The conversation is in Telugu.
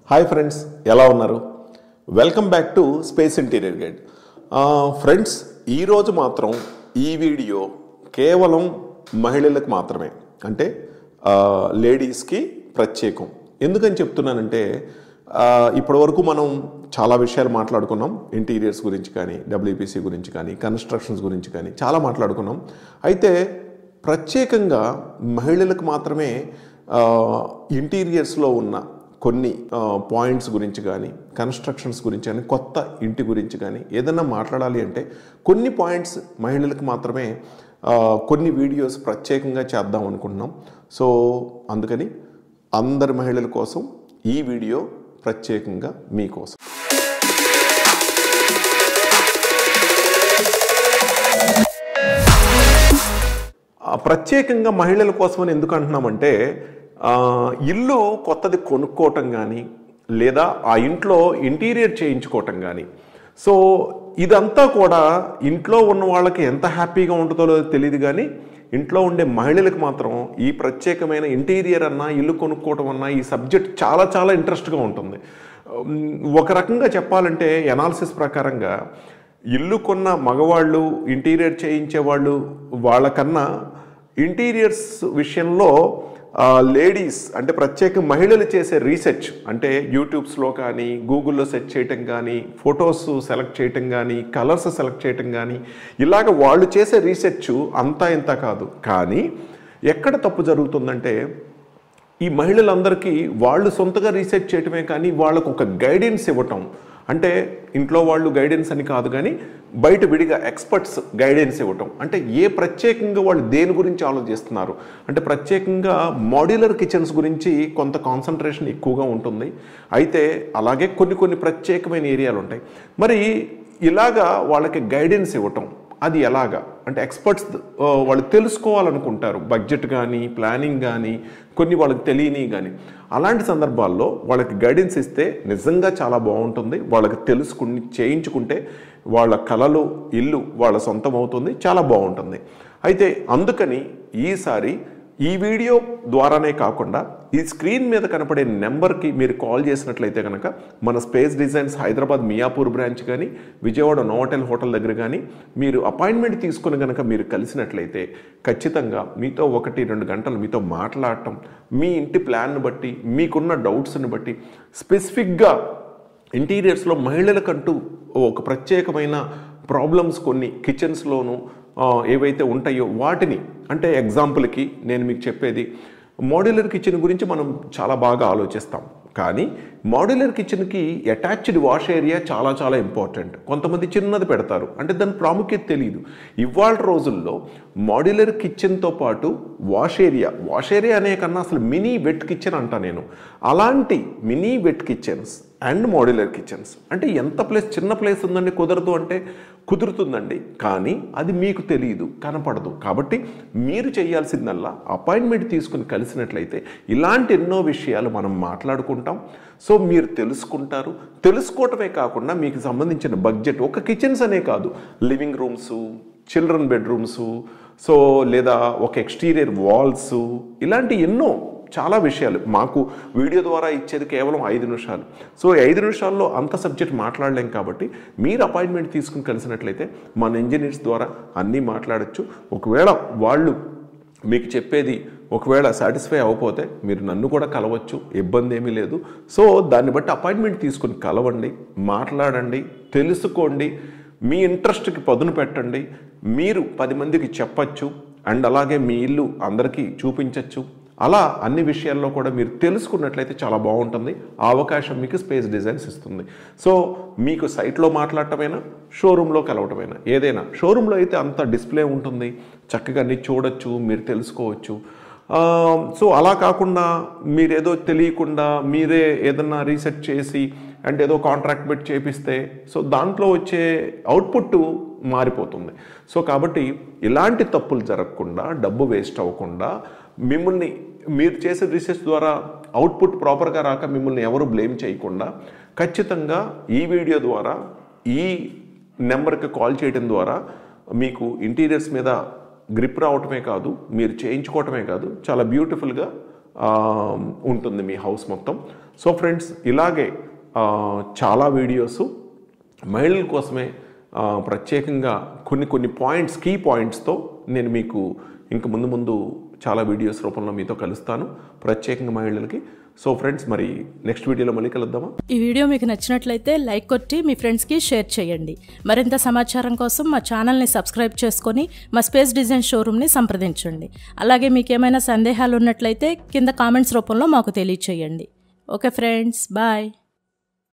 హాయ్ ఫ్రెండ్స్, ఎలా ఉన్నారు? Welcome back to space interior guide. Friends, ఈరోజు మాత్రం ఈ వీడియో కేవలం మహిళలకు మాత్రమే, అంటే లేడీస్కి ప్రత్యేకం. ఎందుకని చెప్తున్నానంటే ఇప్పటివరకు మనం చాలా విషయాలు మాట్లాడుకున్నాం. ఇంటీరియర్స్ గురించి కానీ, డబ్ల్యూపీసీ గురించి కానీ, కన్స్ట్రక్షన్స్ గురించి కానీ చాలా మాట్లాడుకున్నాం. అయితే ప్రత్యేకంగా మహిళలకు మాత్రమే ఇంటీరియర్స్లో ఉన్న కొన్ని పాయింట్స్ గురించి కానీ, కన్స్ట్రక్షన్స్ గురించి కానీ, కొత్త ఇంటి గురించి కానీ ఏదైనా మాట్లాడాలి అంటే కొన్ని పాయింట్స్ మహిళలకు మాత్రమే కొన్ని వీడియోస్ ప్రత్యేకంగా చేద్దాం అనుకుంటున్నాం. సో అందుకని అందరి మహిళల కోసం ఈ వీడియో ప్రత్యేకంగా మీకోసం. ప్రత్యేకంగా మహిళల కోసమని ఎందుకు అంటున్నామంటే, ఇల్లు కొత్తది కొనుక్కోవటం కానీ, లేదా ఆ ఇంట్లో ఇంటీరియర్ చేయించుకోవటం కానీ, సో ఇదంతా కూడా ఇంట్లో ఉన్న వాళ్ళకి ఎంత హ్యాపీగా ఉంటుందో తెలియదు, కానీ ఇంట్లో ఉండే మహిళలకు మాత్రం ఈ ప్రత్యేకమైన ఇంటీరియర్ అన్నా, ఇల్లు కొనుక్కోవటం అన్నా ఈ సబ్జెక్ట్ చాలా చాలా ఇంట్రెస్ట్గా ఉంటుంది. ఒక రకంగా చెప్పాలంటే ఎనాలిసిస్ ప్రకారంగా ఇల్లు కొన్న మగవాళ్ళు, ఇంటీరియర్ చేయించేవాళ్ళు వాళ్ళకన్నా ఇంటీరియర్స్ విషయంలో లేడీస్ అంటే ప్రత్యేక మహిళలు చేసే రీసెర్చ్, అంటే యూట్యూబ్స్లో కానీ, గూగుల్లో సెర్చ్ చేయటం కానీ, ఫొటోస్ సెలెక్ట్ చేయటం కానీ, కలర్స్ సెలెక్ట్ చేయటం కానీ, ఇలాగ వాళ్ళు చేసే రీసెర్చ్ అంతా ఇంత కాదు. కానీ ఎక్కడ తప్పు జరుగుతుందంటే, ఈ మహిళలందరికీ వాళ్ళు సొంతగా రీసెర్చ్ చేయటమే కానీ వాళ్ళకు ఒక గైడెన్స్ ఇవ్వటం, అంటే ఇంట్లో వాళ్ళు గైడెన్స్ అని కాదు కానీ బయట విడిగా ఎక్స్పర్ట్స్ గైడెన్స్ ఇవ్వటం, అంటే ఏ ప్రత్యేకంగా వాళ్ళు దేని గురించి ఆలోచిస్తున్నారు అంటే ప్రత్యేకంగా మాడ్యులర్ కిచెన్స్ గురించి కొంత కాన్సన్ట్రేషన్ ఎక్కువగా ఉంటుంది. అయితే అలాగే కొన్ని ప్రత్యేకమైన ఏరియాలు ఉంటాయి. మరి ఇలాగా వాళ్ళకి గైడెన్స్ ఇవ్వటం అది ఎలాగా అంటే ఎక్స్పర్ట్స్ వాళ్ళు తెలుసుకోవాలనుకుంటారు, బడ్జెట్ కానీ, ప్లానింగ్ కానీ, కొన్ని వాళ్ళకి తెలియని కానీ. అలాంటి సందర్భాల్లో వాళ్ళకి గైడెన్స్ ఇస్తే నిజంగా చాలా బాగుంటుంది. వాళ్ళకి తెలుసుకుని చేయించుకుంటే వాళ్ళ కలలు ఇల్లు వాళ్ళ సొంతం అవుతుంది, చాలా బాగుంటుంది. అయితే అందుకని ఈసారి ఈ వీడియో ద్వారానే కాకుండా ఈ స్క్రీన్ మీద కనపడే నెంబర్కి మీరు కాల్ చేసినట్లయితే కనుక మన space designs Hyderabad Miyapur branch కానీ, విజయవాడ నోవోటెల్ హోటల్ దగ్గర కానీ మీరు అపాయింట్మెంట్ తీసుకుని కనుక మీరు కలిసినట్లయితే ఖచ్చితంగా మీతో 1-2 గంటలు మీతో మాట్లాడటం, మీ ఇంటి ప్లాన్ను బట్టి, మీకున్న డౌట్స్ని బట్టి, స్పెసిఫిక్గా ఇంటీరియర్స్లో మహిళలకంటూ ఒక ప్రత్యేకమైన ప్రాబ్లమ్స్ కొన్ని కిచెన్స్లోనూ ఏవైతే ఉంటాయో వాటిని, అంటే ఎగ్జాంపుల్కి నేను మీకు చెప్పేది మాడ్యులర్ కిచెన్ గురించి మనం చాలా బాగా ఆలోచిస్తాం, కానీ మాడ్యులర్ కిచెన్కి అటాచ్డ్ వాష్ ఏరియా చాలా చాలా ఇంపార్టెంట్. కొంతమంది చిన్నది పెడతారు, అంటే దాని ప్రాముఖ్యత తెలియదు. ఇవాళ రోజుల్లో మాడ్యులర్ కిచెన్తో పాటు వాష్ ఏరియా అనే కన్నా అసలు మినీ వెట్ కిచెన్ అంటా నేను. అలాంటి mini wet kitchens and modular kitchens అంటే ఎంత ప్లేస్, చిన్న ప్లేస్ ఉందండి కుదరదు అంటే కుదురుతుందండి, కానీ అది మీకు తెలియదు, కనపడదు. కాబట్టి మీరు చేయాల్సిందల్లా అపాయింట్మెంట్ తీసుకుని కలిసినట్లయితే ఇలాంటి ఎన్నో విషయాలు మనం మాట్లాడుకుంటాం. సో మీరు తెలుసుకుంటారు. తెలుసుకోవటమే కాకుండా మీకు సంబంధించిన బడ్జెట్, ఒక కిచెన్స్ అనే కాదు, living rooms, children bedrooms, so లేదా ఒక ఎక్స్టీరియర్ వాల్స్, ఇలాంటి ఎన్నో చాలా విషయాలు. మాకు వీడియో ద్వారా ఇచ్చేది కేవలం 5 నిమిషాలు. సో 5 నిమిషాల్లో అంత సబ్జెక్ట్ మాట్లాడలేం. కాబట్టి మీరు అపాయింట్మెంట్ తీసుకుని కలిసినట్లయితే మన ఇంజనీర్స్ ద్వారా అన్నీ మాట్లాడచ్చు. ఒకవేళ వాళ్ళు మీకు చెప్పేది ఒకవేళ సాటిస్ఫై అవ్వకపోతే మీరు నన్ను కూడా కలవచ్చు, ఇబ్బంది ఏమీ లేదు. సో దాన్ని బట్టి అపాయింట్మెంట్ తీసుకుని కలవండి, మాట్లాడండి, తెలుసుకోండి, మీ ఇంట్రెస్ట్కి పదును పెట్టండి. మీరు 10 మందికి చెప్పచ్చు, అండ్ అలాగే మీ ఇల్లు అందరికీ చూపించవచ్చు. అలా అన్ని విషయాల్లో కూడా మీరు తెలుసుకున్నట్లయితే చాలా బాగుంటుంది. ఆ అవకాశం మీకు స్పేస్ డిజైన్స్ ఇస్తుంది. సో మీకు సైట్లో మాట్లాడటమైనా, షోరూంలో కలవటమైనా, ఏదైనా షోరూంలో అయితే అంత డిస్ప్లే ఉంటుంది, చక్కగా అన్ని చూడొచ్చు, మీరు తెలుసుకోవచ్చు. సో అలా కాకుండా మీరేదో తెలియకుండా మీరే ఏదన్నా రీసెర్చ్ చేసి అండ్ ఏదో కాంట్రాక్ట్ పెట్టి చేపిస్తే సో దాంట్లో వచ్చే అవుట్పుట్ మారిపోతుంది. సో కాబట్టి ఇలాంటి తప్పులు జరగకుండా, డబ్బు వేస్ట్ అవ్వకుండా, మిమ్మల్ని మీరు చేసే రీసెర్చ్ ద్వారా అవుట్పుట్ ప్రాపర్గా రాక మిమ్మల్ని ఎవరు బ్లేమ్ చేయకుండా ఖచ్చితంగా ఈ వీడియో ద్వారా, ఈ నెంబర్కి కాల్ చేయడం ద్వారా మీకు ఇంటీరియర్స్ మీద గ్రిప్ రావటమే కాదు, మీరు చేయించుకోవటమే కాదు, చాలా బ్యూటిఫుల్గా ఉంటుంది మీ హౌస్ మొత్తం. సో ఫ్రెండ్స్, ఇలాగే చాలా వీడియోస్ మహిళల కోసమే ప్రత్యేకంగా కొన్ని పాయింట్స్, కీ పాయింట్స్తో నేను మీకు ఇంక ముందు చాలా వీడియోస్ రూపంలో మీతో కలుస్తాను, ప్రత్యేకంగా మహిళలకి. సో ఫ్రెండ్స్, మరి నెక్స్ట్ వీడియోలో మళ్ళీ కలుద్దామా? ఈ వీడియో మీకు నచ్చినట్లయితే లైక్ కొట్టి మీ ఫ్రెండ్స్కి షేర్ చేయండి. మరింత సమాచారం కోసం మా ఛానల్ని సబ్స్క్రైబ్ చేసుకొని మా స్పేస్ డిజైన్ షోరూమ్ని సంప్రదించండి. అలాగే మీకు ఏమైనా సందేహాలు ఉన్నట్లయితే కింద కామెంట్స్ రూపంలో మాకు తెలియచేయండి. Okay friends, bye.